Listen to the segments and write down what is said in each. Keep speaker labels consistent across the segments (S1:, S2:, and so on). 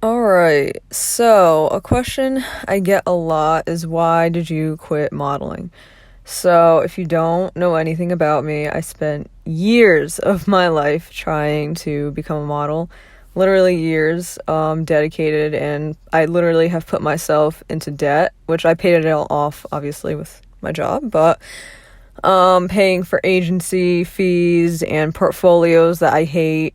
S1: Alright, so a question I get a lot is why did you quit modeling? So, if you don't know anything about me, I spent years of my life trying to become a model. Literally years, dedicated, and I literally have put myself into debt, which I paid it all off, obviously, with my job, but paying for agency fees and portfolios that I hate,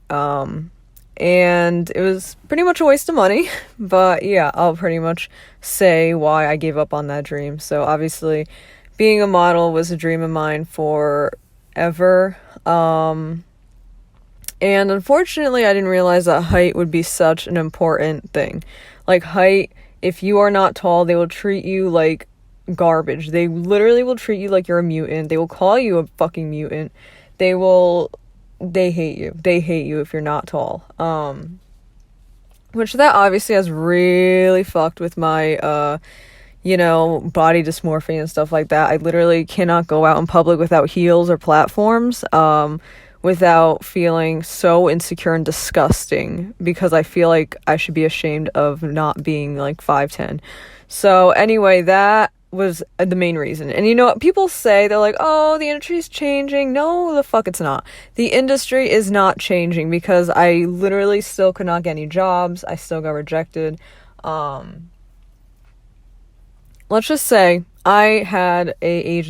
S1: and it was pretty much a waste of money. But yeah, I'll pretty much say why I gave up on that dream. So obviously being a model was a dream of mine forever, and unfortunately I didn't realize that height would be such an important thing. Like, height, if you are not tall, they will treat you like garbage. They literally will treat you like you're a mutant. They will call you a fucking mutant. They hate you. They hate you if you're not tall. Which that obviously has really fucked with my, body dysmorphia and stuff like that. I literally cannot go out in public without heels or platforms, without feeling so insecure and disgusting because I feel like I should be ashamed of not being like 5'10". So anyway, that was the main reason. And people say, they're like, oh, the industry's changing. No, the fuck it's not. The industry is not changing because I literally still could not get any jobs. I still got rejected. Let's just say I had a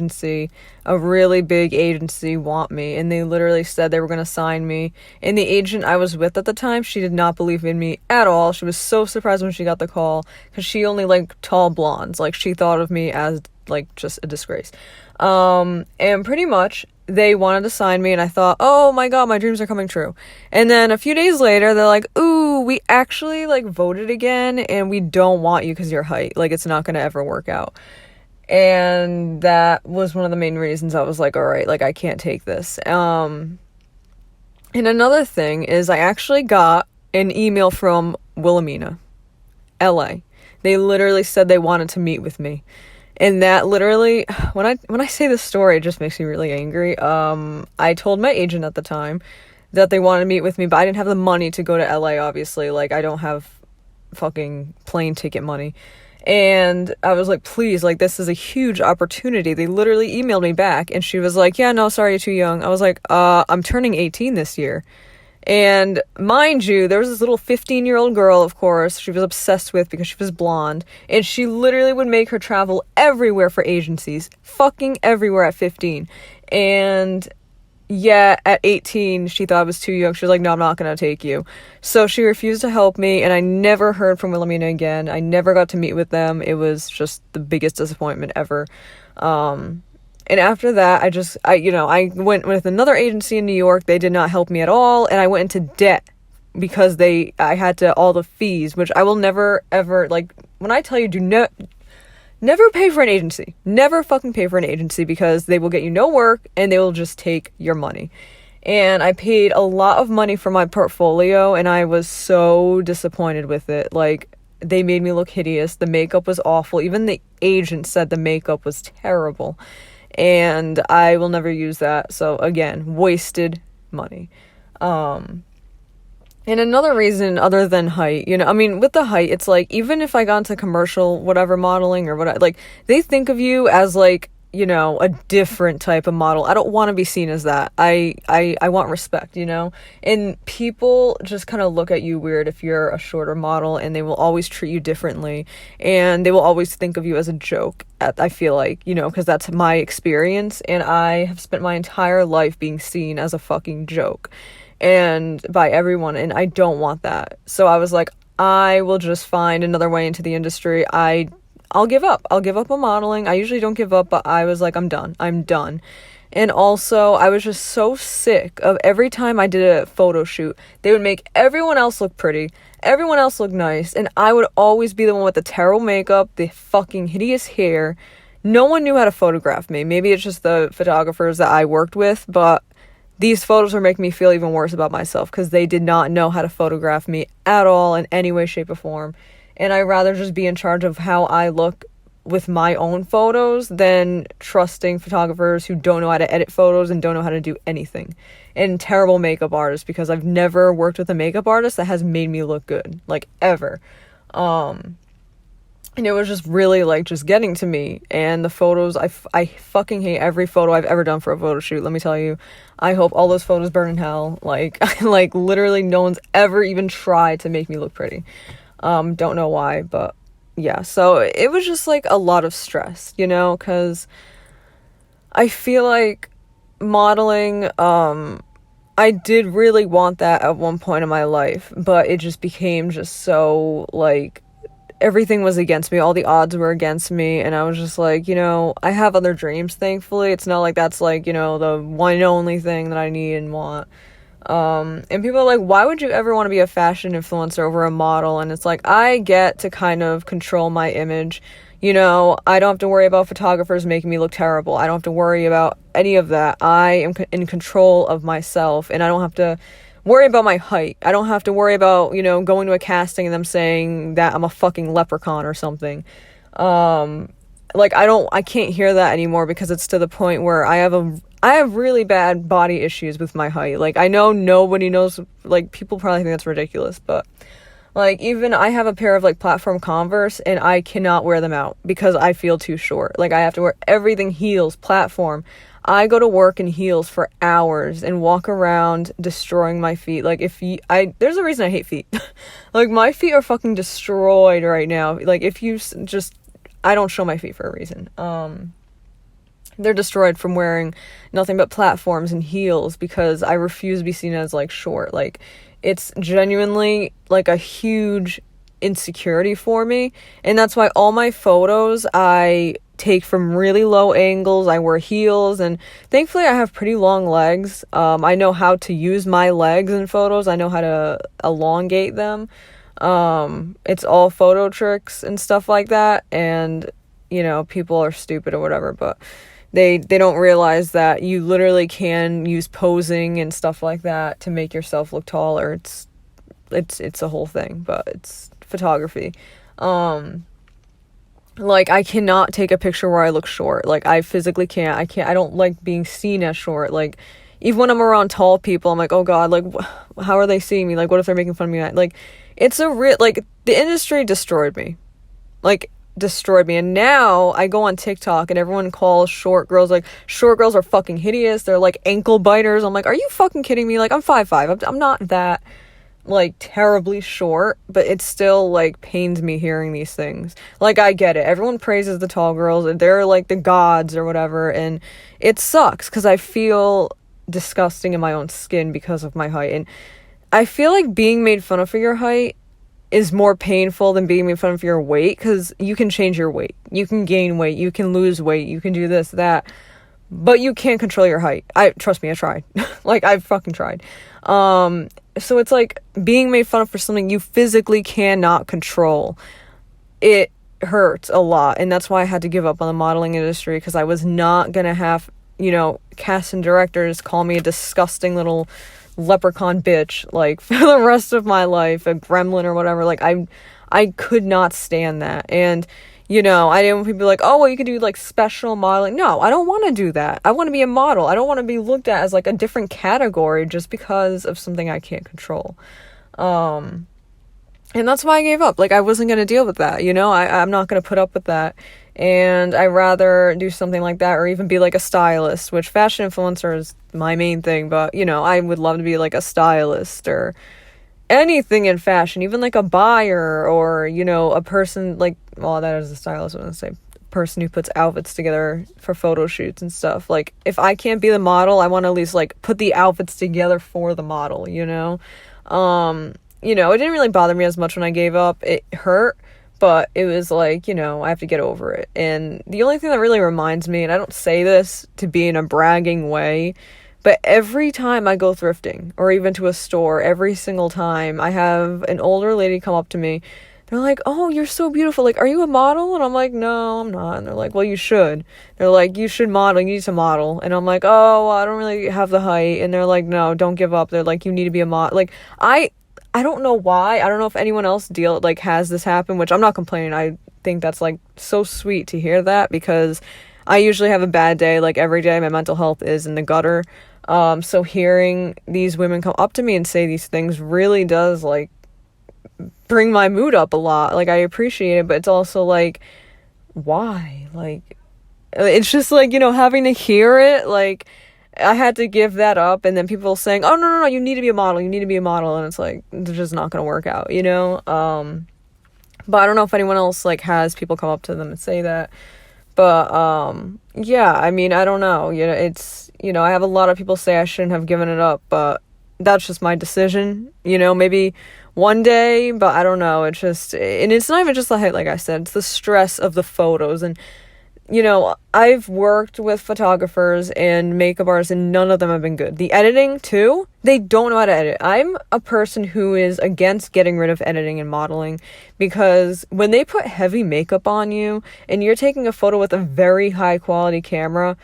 S1: really big agency want me, and they literally said they were going to sign me. And the agent I was with at the time, she did not believe in me at all. She was so surprised when she got the call because she only liked tall blondes. Like, she thought of me as like just a disgrace. And pretty much they wanted to sign me, and I thought, oh my god, my dreams are coming true. And then a few days later, they're like, ooh, we actually like voted again, and we don't want you because your height. Like, it's not gonna ever work out. And that was one of the main reasons I was like, all right, like, I can't take this. And another thing is I actually got an email from Wilhelmina, LA. They literally said they wanted to meet with me. And that literally, when I say this story, it just makes me really angry. I told my agent at the time that they wanted to meet with me, but I didn't have the money to go to LA, obviously. Like, I don't have fucking plane ticket money. And I was like, please, like, this is a huge opportunity. They literally emailed me back, and she was like, yeah, no, sorry, you're too young. I was like, I'm turning 18 this year. And mind you, there was this little 15-year-old girl, of course, she was obsessed with because she was blonde, and she literally would make her travel everywhere for agencies, fucking everywhere at 15. And yeah, at 18, she thought I was too young. She was like, no, I'm not gonna take you. So she refused to help me, and I never heard from Wilhelmina again. I never got to meet with them. It was just the biggest disappointment ever. And after that, I went with another agency in New York. They did not help me at all, and I went into debt because I had to, all the fees, which I will never, ever, like, when I tell you, never pay for an agency. Never fucking pay for an agency because they will get you no work, and they will just take your money. And I paid a lot of money for my portfolio, and I was so disappointed with it. Like, they made me look hideous. The makeup was awful. Even the agent said the makeup was terrible. And I will never use that. So again, wasted money. And another reason other than height, with the height, it's like, even if I got into commercial, whatever, modeling or whatever, like, they think of you as like, a different type of model. I don't want to be seen as that. I want respect, and people just kind of look at you weird if you're a shorter model, and they will always treat you differently, and they will always think of you as a joke. I feel like, because that's my experience, and I have spent my entire life being seen as a fucking joke, and by everyone, and I don't want that. So I was like, I will just find another way into the industry. I'll give up. I'll give up on modeling. I usually don't give up, but I was like, I'm done. And also, I was just so sick of every time I did a photo shoot, they would make everyone else look pretty, everyone else look nice, and I would always be the one with the terrible makeup, the fucking hideous hair. No one knew how to photograph me. Maybe it's just the photographers that I worked with, but these photos were making me feel even worse about myself because they did not know how to photograph me at all in any way, shape, or form. And I'd rather just be in charge of how I look with my own photos than trusting photographers who don't know how to edit photos and don't know how to do anything. And terrible makeup artists, because I've never worked with a makeup artist that has made me look good, like, ever. And it was just really, like, just getting to me. And the photos, I fucking hate every photo I've ever done for a photo shoot, let me tell you. I hope all those photos burn in hell. Like, like, literally no one's ever even tried to make me look pretty. Don't know why, but yeah. So it was just, like, a lot of stress, you know, because I feel like modeling, I did really want that at one point in my life, but it just became just so, like, everything was against me. All the odds were against me. And I was just like, you know, I have other dreams, thankfully. It's not like that's, like, you know, the one and only thing that I need and want. And people are like, why would you ever want to be a fashion influencer over a model? And it's like, I get to kind of control my image. You know, I don't have to worry about photographers making me look terrible. I don't have to worry about any of that. I am in control of myself, and I don't have to worry about my height. I don't have to worry about, you know, going to a casting and them saying that I'm a fucking leprechaun or something. Like, I can't hear that anymore, because it's to the point where I have really bad body issues with my height. Like, I know nobody knows, like, people probably think that's ridiculous, but, like, even I have a pair of, like, platform Converse, and I cannot wear them out because I feel too short. Like, I have to wear everything heels, platform. I go to work in heels for hours and walk around destroying my feet. Like, there's a reason I hate feet. Like, my feet are fucking destroyed right now. Like, if you I don't show my feet for a reason. They're destroyed from wearing nothing but platforms and heels, because I refuse to be seen as, like, short. Like, it's genuinely, like, a huge insecurity for me. And that's why all my photos I take from really low angles. I wear heels, and thankfully I have pretty long legs. I know how to use my legs in photos. I know how to elongate them. It's all photo tricks and stuff like that, and, you know, people are stupid or whatever, but they don't realize that you literally can use posing and stuff like that to make yourself look taller. It's a whole thing, but it's photography. Like, I cannot take a picture where I look short. Like, I physically can't. I don't like being seen as short. Like, even when I'm around tall people, I'm like, oh God, like, how are they seeing me? Like, what if they're making fun of me? Like, it's like, the industry destroyed me. Like, destroyed me. And now I go on TikTok and everyone calls short girls, like, short girls are fucking hideous. They're, like, ankle biters. I'm like, are you fucking kidding me? Like, I'm 5'5". I'm not that, like, terribly short, but it still, like, pains me hearing these things. Like, I get it. Everyone praises the tall girls, and they're, like, the gods or whatever, and it sucks, because I feel disgusting in my own skin because of my height. And I feel like being made fun of for your height is more painful than being made fun of for your weight, because you can change your weight. You can gain weight. You can lose weight. You can do this, that. But you can't control your height. Trust me, I tried. Like, I fucking tried. So it's like being made fun of for something you physically cannot control. It hurts a lot. And that's why I had to give up on the modeling industry, because I was not going to have, you know, cast and directors call me a disgusting little leprechaun bitch, like, for the rest of my life, a gremlin or whatever. Like, I could not stand that. And, you know, I didn't want people to be like, oh, well, you could do, like, special modeling. No, I don't want to do that. I want to be a model. I don't want to be looked at as, like, a different category just because of something I can't control. And that's why I gave up. Like, I wasn't going to deal with that, you know? I'm not going to put up with that. And I'd rather do something like that, or even be, like, a stylist, which fashion influencer is my main thing. But, you know, I would love to be, like, a stylist or anything in fashion, even, like, a buyer, or, you know, a person, like, well, that is a stylist, I was going to say, person who puts outfits together for photo shoots and stuff. Like, if I can't be the model, I want to at least, like, put the outfits together for the model, you know? You know, it didn't really bother me as much when I gave up. It hurt, but it was like, you know, I have to get over it. And the only thing that really reminds me, and I don't say this to be in a bragging way, but every time I go thrifting, or even to a store, every single time, I have an older lady come up to me. They're like, oh, you're so beautiful. Like, are you a model? And I'm like, no, I'm not. And they're like, well, you should. They're like, you should model. You need to model. And I'm like, oh, well, I don't really have the height. And they're like, no, don't give up. They're like, you need to be a model. Like, I don't know why. I don't know if anyone else has this happen, which I'm not complaining. I think that's like so sweet to hear that, because I usually have a bad day, like every day my mental health is in the gutter. So hearing these women come up to me and say these things really does like bring my mood up a lot. Like I appreciate it, but it's also like, why? Like it's just like, having to hear it, like I had to give that up, and then people saying, "Oh, no, you need to be a model. You need to be a model." And it's like, it's just not going to work out, But I don't know if anyone else like has people come up to them and say that. But yeah, I mean, I don't know. It's, I have a lot of people say I shouldn't have given it up, but that's just my decision. Maybe one day, but I don't know. It's just, and it's not even just the height, like I said, it's the stress of the photos. And I've worked with photographers and makeup artists, and none of them have been good. The editing, too, they don't know how to edit. I'm a person who is against getting rid of editing and modeling, because when they put heavy makeup on you and you're taking a photo with a very high quality camera,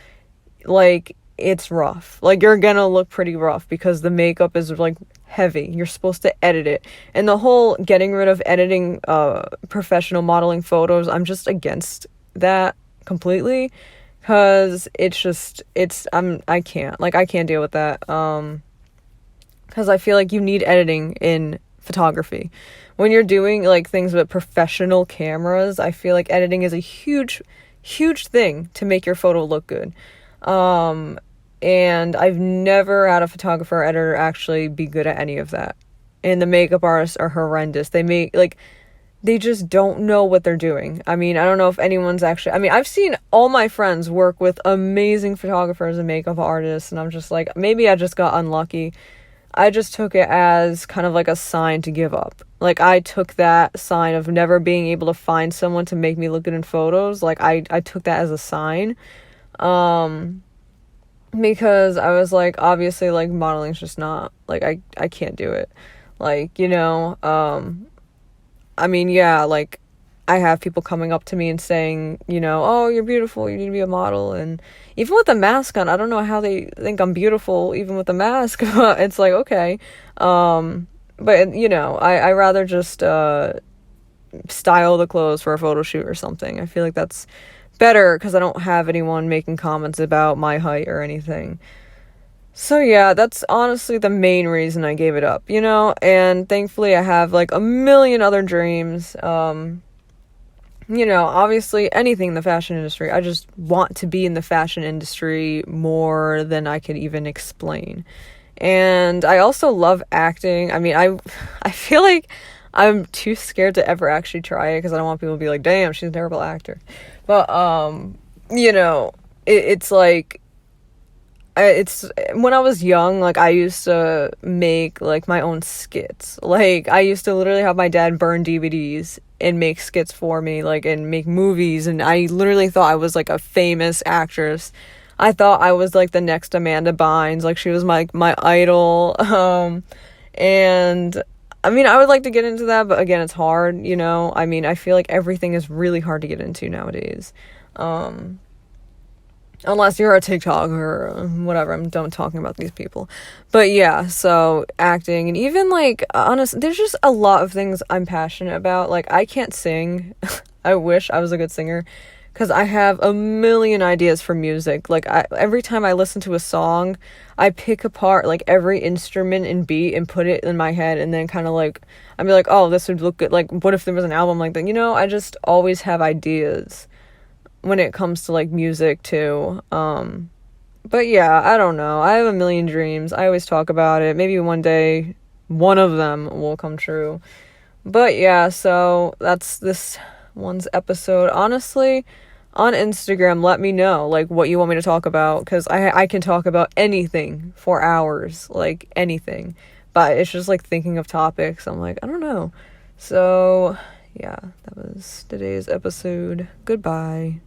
S1: like, it's rough. Like, you're gonna look pretty rough because the makeup is, like, heavy. You're supposed to edit it. And the whole getting rid of editing professional modeling photos, I'm just against that completely, because I can't deal with that, because I feel like you need editing in photography. When you're doing like things with professional cameras, I feel like editing is a huge thing to make your photo look good. And I've never had a photographer or editor actually be good at any of that. And the makeup artists are horrendous. They just don't know what they're doing. I mean, I don't know if anyone's actually... I mean, I've seen all my friends work with amazing photographers and makeup artists, and I'm just like, maybe I just got unlucky. I just took it as kind of like a sign to give up. Like, I took that sign of never being able to find someone to make me look good in photos. Like, I took that as a sign. Because I was like, obviously, like, modeling's just not... Like, I can't do it. Like, I mean, yeah, like, I have people coming up to me and saying, "Oh, you're beautiful, you need to be a model." And even with the mask on, I don't know how they think I'm beautiful, even with the mask. It's like, okay. But, I rather just style the clothes for a photo shoot or something. I feel like that's better, because I don't have anyone making comments about my height or anything. So yeah, that's honestly the main reason I gave it up, and thankfully I have like a million other dreams. Obviously anything in the fashion industry. I just want to be in the fashion industry more than I could even explain. And I also love acting. I mean, I feel like I'm too scared to ever actually try it, because I don't want people to be like, "Damn, she's a terrible actor." But it's like, it's when I was young, like I used to make like my own skits. Like I used to literally have my dad burn DVDs and make skits for me, like, and make movies, and I literally thought I was like a famous actress. I thought I was like the next Amanda Bynes, like she was my idol. And I mean, I would like to get into that, but again, it's hard, I mean, I feel like everything is really hard to get into nowadays. Unless you're a TikToker or whatever. I'm done talking about these people. But yeah, so acting, and even like, honestly, there's just a lot of things I'm passionate about. Like, I can't sing. I wish I was a good singer, because I have a million ideas for music. Like, every time I listen to a song, I pick apart like every instrument and beat and put it in my head, and then kind of like, I'd be like, "Oh, this would look good. Like, what if there was an album like that?" I just always have ideas when it comes to like music too. But yeah, I don't know. I have a million dreams. I always talk about it. Maybe one day one of them will come true. But yeah, so that's this one's episode. Honestly, on Instagram, let me know like what you want me to talk about, because I can talk about anything for hours, like anything. But it's just like thinking of topics. I'm like, I don't know. So yeah, that was today's episode. Goodbye.